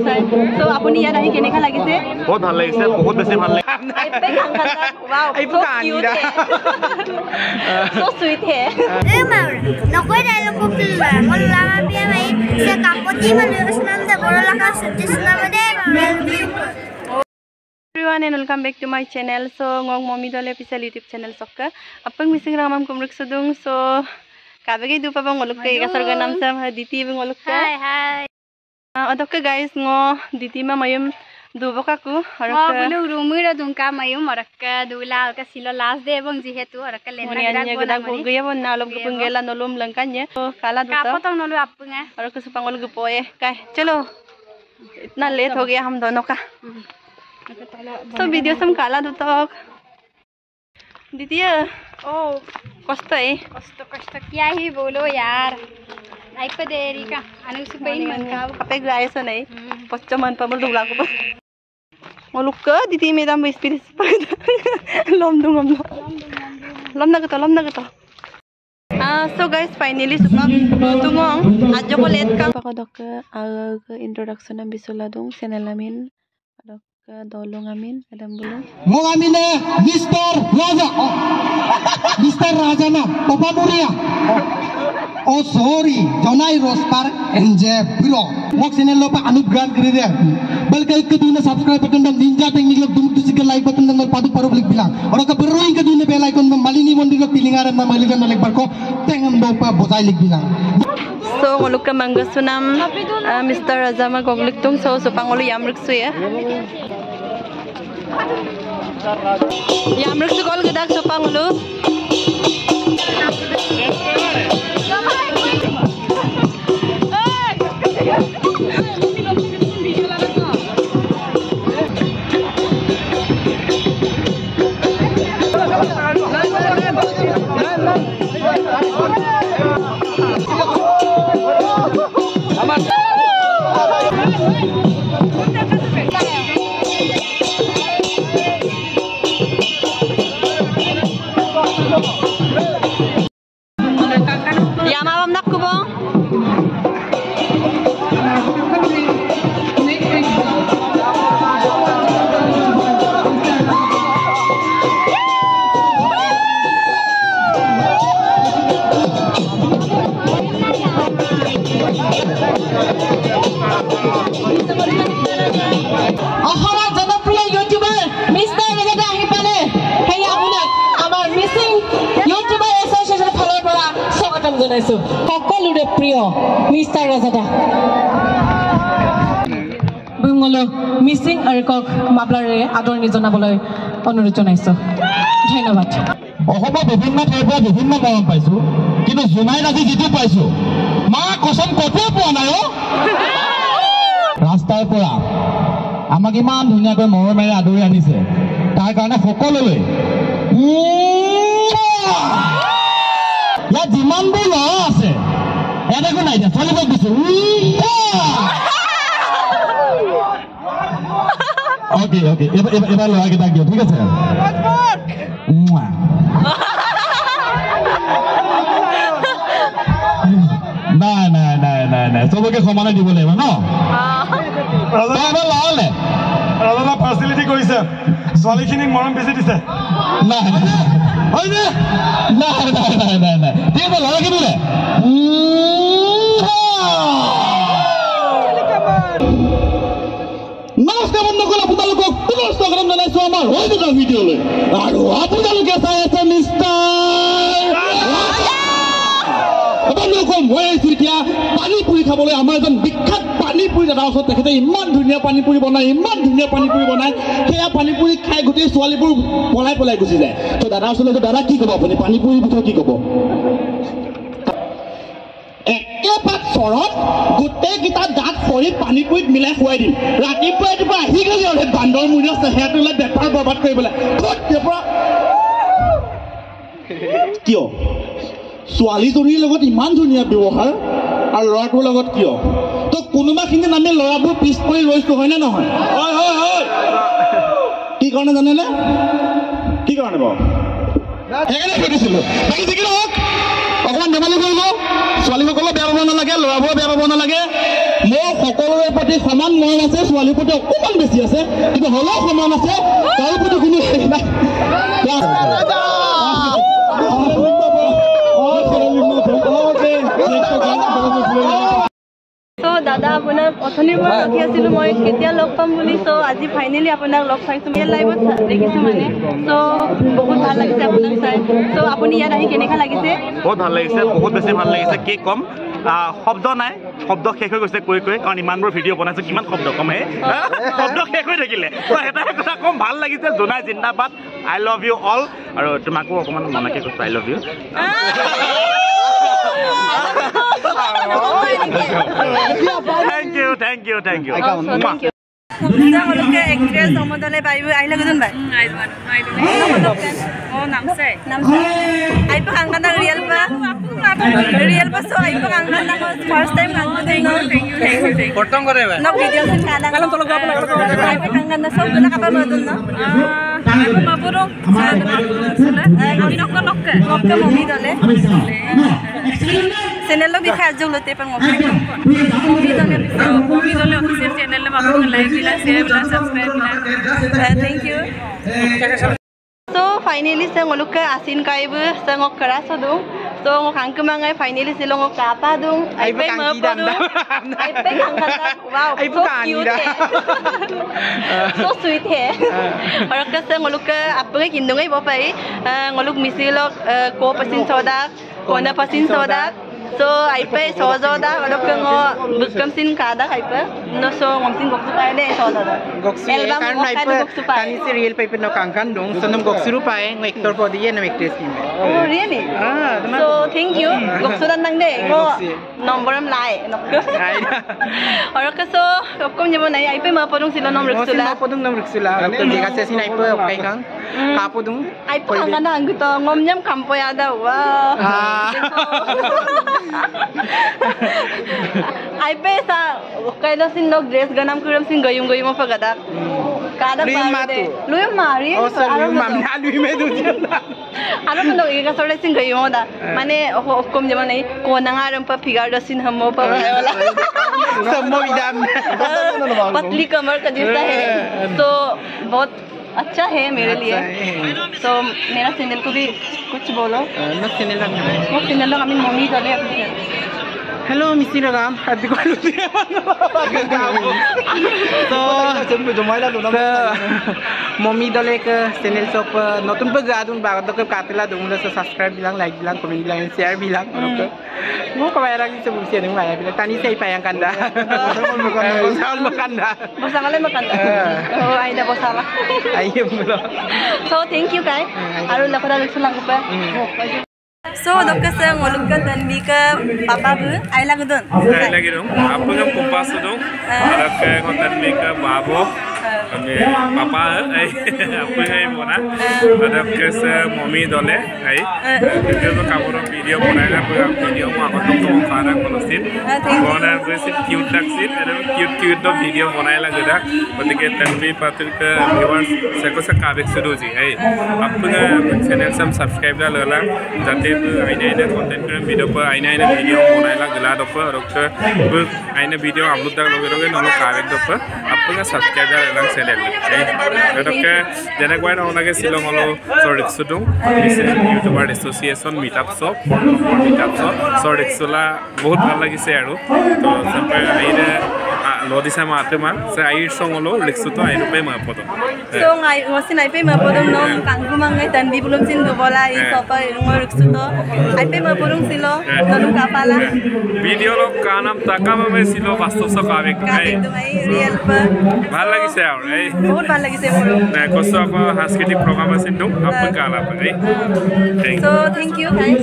চাই তো আপুনি ইয়াত আহি কেনেকা লাগিছে বহুত ভাল লাগিছে বহুত বেছি ভাল লাগিছে wow so cute so sweet है नकोई डायलॉग को पिलवा मोला बिया भाई से कापती माने सुनाम दे बोला का सच्ची सुनाम दे everyone and welcome back to my channel so ngong mommy dole official youtube channel sokka apang mising ramam kumruk sudung so kabegi du pabang ngoluk ke gasar ga nam sam diti bang ngoluk hi hi adok guys ngo diti ma mayum দুবকাকু বলো রুমিরা দুঙ্কা মায়ু মরক্কা দুলা কা সিলো last দে এবং যেহেতু অরক্কা লেনা গদা গয়া বন নালম গুপঙ্গেলা নলম লঙ্কাnya काला दूता कापतंग नलु अपुंगा और कुछ पंगल गुपोए काय चलो इतना लेट हो गया हम दोनों का तो वीडियो सम काला दूता दीदी ओ कष्ट है कष्ट क्या ही बोलो यार आई पे देरी का अनु से पेन मन का apa guys नहीं पच्चा मन पमल दुला को ngoluk ke diti medam spirit lom na gitu so guys finally supang tungong ajo ko let kang pakodok ke introduction am bisula dong channel amin adok ke dolong amin adam bulung mong amine Mr. Raja na Papa Muria oh sorry Jonai Rospar enje bro mok channel lo pa anugrah kari de balkai ke tune subscribe button dan ninja technique lo dum tusi ke like button dan padu paru blik bilang ora ka beroi ke tune bell icon ma malini mondir lo pilingar na maligan na lekbar ko tengam do pa bozai lik bilang so ngoluk ke mangga sunam Mr. Raja ma goglik tung so supangolu yamruk su ya yamruk su gol gedak supangolu সকলোৰে প্ৰিয় mister ৰাজাদা বুমলো missing আৰকক মাবলাৰে আদৰণি জনাবলৈ অনুৰোধ জনাইছো ধন্যবাদ অসমৰ বিভিন্ন ঠাইৰ পৰা বিভিন্ন মৰম পাইছো কিন্তু জুনাই ৰাজি যেটো পাইছো মা কসম কতো পোৱা নাই অ ৰাস্তাৰ পৰা আমাক ইমান ধুনীয়াকৈ মৰমেৰে আদৰি আনিছে তাৰ কাৰণে সকলোলৈ ইয়াত যিমানবোৰ ল'ৰা আছে ইয়াত একো নাই দিয়া চলিব দিছো ওকে ওকে এবাৰ ল'ৰাকেইটাক দিয়ক ঠিক আছে নাই নাই নাই নাই নাই চবকে সমানে দিব লাগিব ন ৰাজা ফেচিলিটি কৰিছে ছোৱালীখিনিক মৰম বেছি দিছে নাই হয়নে নাই নাই নাই নাই নাই ঠিক আছে ল'ৰাকে দিলে নমস্কাৰ বন্ধুসকল আপোনালোকক পুনৰ স্বাগতম জনাইছো আমাৰ হৈ থকা ভিডিঅ'লৈ আৰু আপোনালোকে চাই আছে মই আহিছো এতিয়া পানী পুৰি খাবলৈ আমাৰ এজন বিখ্যাত পানী পুৰি দাদাৰ ওচৰত তেখেতে ইমান ধুনীয়া পানী পুৰি বনায় সেয়া পানী পুৰি খাই গোটেই ছোৱালীবোৰ পলাই গুচি যায় তো দাদাৰ ওচৰলৈ দাদা কি ক'ব আপুনি পানী পুৰিৰ বিষয়ে কি ক'ব একেপাত চৰত গোটেইকেইটা দাঁত সৰি পানী পুৰিত মিলাই খুৱাই দিম ৰাতিপুৱা আহি গ'লি আৰু বান্দৰ মূৰীয়া চেহেৰাটোলৈ বেপাৰ বৰবাদ কৰিবলৈ কিয় ছোৱালীজনীৰ লগত ইমান ধুনীয়া ব্যৱহাৰ আৰু ল'ৰাটোৰ লগত কিয় তো কোনোবাখিনি আমি ল'ৰাবোৰ পিছ পৰি ৰৈছোঁ হয়নে নহয় হয় কি কাৰণে জানেনে কি কাৰণে বাৰু সেইকাৰণে সুধিছিলোঁ বাকী যি কি নহওক অকণমান ধেমালি কৰিব ছোৱালীসকলক বেয়া পাব নালাগে ল'ৰাবোৰো বেয়া পাব নালাগে মোৰ সকলোৰে প্ৰতি ক্ষমা যিমান মৰম আছে ছোৱালীৰ প্ৰতি অকণমান বেছি আছে কিন্তু হ'লেও সমান আছে তাৰ প্ৰতি কোনো হেৰি নাই So দাদা আপোনাক অথনিৰ পৰা ৰখি আছিলোঁ মই কেতিয়া লগ পাম বুলি চ' আজি ফাইনেলি আপোনাক লগ পাইছোঁ মই লাইভত দেখিছোঁ মানে চ' বহুত ভাল লাগিছে আপোনাক চাই চ' আপুনি ইয়াত আহি কেনেকুৱা লাগিছে বহুত ভাল লাগিছে বহুত বেছি ভাল লাগিছে কি ক'ম শব্দ নাই শব্দ শেষ হৈ গৈছে কৈ কৈ কাৰণ ইমানবোৰ ভিডিঅ' বনাইছো কিমান শব্দ কম হে শব্দ শেষ হৈ থাকিলে এটা কথা কম ভাল লাগিছে জোনাই জিন্দাবাদ আই লাভ ইউ অল আৰু তোমাকো অকণমান মনকে কৈছোঁ I love you Thank you. Muluknya actress Omodole Bayu Aila gudun bay. Oh namse. Ay pa kang kanta real pa so ay pa kang kanta ko first time kang kanta no. Thank you. Potong kore ba? No video sin kada. Kalam tolong gapa lang. Ay pa kang kanta so na kapa madun no. Ay pa mapurong. Ay nokka mommy dole. Channel lo bikha julutte pang mommy dole official channel le mapurong like share subscribe thank you so finally sang oluk asin kaibu sang okra so do so ngok mangai finally silong okapa dung ai pe mapadu ai pe kangkata wow so cute so sweet hai aur ka sang oluk apge kindungai bo pai ngoluk misilok ko pasin soda kona pasin soda so ai pe sozo da olok ngo bukam sin kada ai pe no so ngomsin goksu pai de sozo da goksu kan ai pe tani serial pai pe no kangkan dong so nom goksu ru pai ngo actor po diye no actress ni oh really so thank you goksu dan nang de ngo number am lai nok aur ka so kom jebo nai ai pe ma podung silo nom ruksula ma podung nom ruksula doctor diga se sin ai pe okai kang ka podung ai pe angana angto ngom nyam kampo ya da wa ai pe sa kailo sin nok dress ganam kuram sin gayum pa gada kada pa luim mari aro mamna luim me du aro no ega sore sin gayum da mane kom jema nai ko nangaram pa figure do sin hamo pa wala sammo idam पतली कमर का जैसा है तो बहुत अच्छा है मेरे लिए तो मेरा चैनल को भी कुछ बोलो no channel वो चैनल लोग हमें मम्मी चले अपने hello misi ram hadi ko lu so mommy dole ke channel sop notun pe gadun ba to ke katela dung le subscribe bilang like bilang comment bilang share bilang mo ka bayar lagi sebelum share ng bayar bilang tani say payang kanda sal makanda bosangale makanda oh ay da bosala ayum lo so thank you guys aru la pada lusulang ko pa so dokka sang olukka tanbi ka papa bu ai lagi dong apa yang kumpas dong ada ke tanbi ka babo kami papa ai apa yang mana ada ke se mommy dole ai kita tu kamu video mana video mau apa tu cara konosin mana tu cute taksin ada cute tu video mana lagi dah berarti ke tanbi patul ke viewers seko sekabek sudoji ai apa yang channel subscribe dah lelah jadi aina content video per aina video monai la gala dopa rokka aina video upload dak loge nolo kawek dopa appunga subscriber lang channel ai rokka jena koi na onage silong holo sorry sudung youtuber association meetup shop sorry sula bahut bhal lagise aru to sampai aina lodisa mate ma se ai song holo liksu to ai rupai ma podom so ngai ngosin ai pe ma podom nom kangku mangai tanbi bulum sin dobola I sopa ngor liksu to ai pe ma podom silo tolu kapala video lo kanam takama me silo vastu so kawek ai real pa bhal lagise aru ai bahut bhal lagise moro na koso ko sanskritik program asin dum apun kala pa ai so thank you guys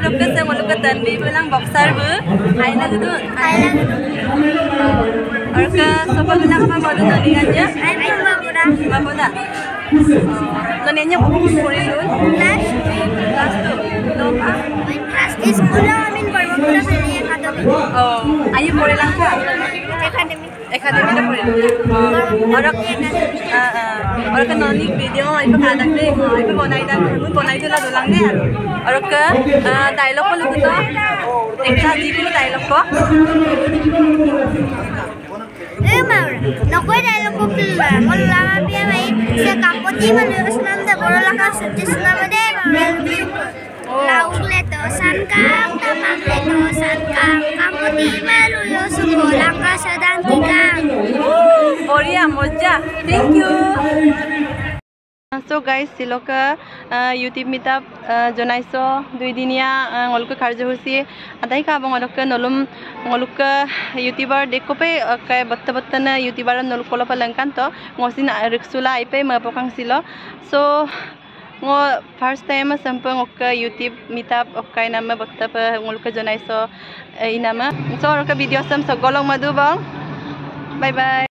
dokka sang oluk tanbi bilang boxer bu ai lagi tu और का sopa bilang apa mau tadi aja ai pa mabuda nanya buku kuri dulu last tu lupa last school amin barmapura pili academy oh ayo kuri lang ka academy na kuri और का Noni video आई पे कादक दे आई पे बनाई दिला दुलांग दे और का dialogue को look तो एक साथ जी को डायलॉग को Emang, nokoi dalam kupil lah. Kalau lama biar main, saya kapoti malu senam deh. Baru lakukan suci senam deh. Lauk letosan kang, tamang letosan kang. Kapoti malu yo sekolah sedang tikang. Boria moja. Thank you. So guys, siloka YouTube meetup jonaiso 2 dinia ngoluk karjahursi adai ka abang ngoluk nolom ngoluk YouTuber dekope kai batta na YouTuber noluk kola palangkan to ngosin riksula ipe mapokang silo so ngo first time sampang okka YouTube meetup okkai nama batta pa ngoluk jonaiso inama so roka video sam so golong madu bang bye bye.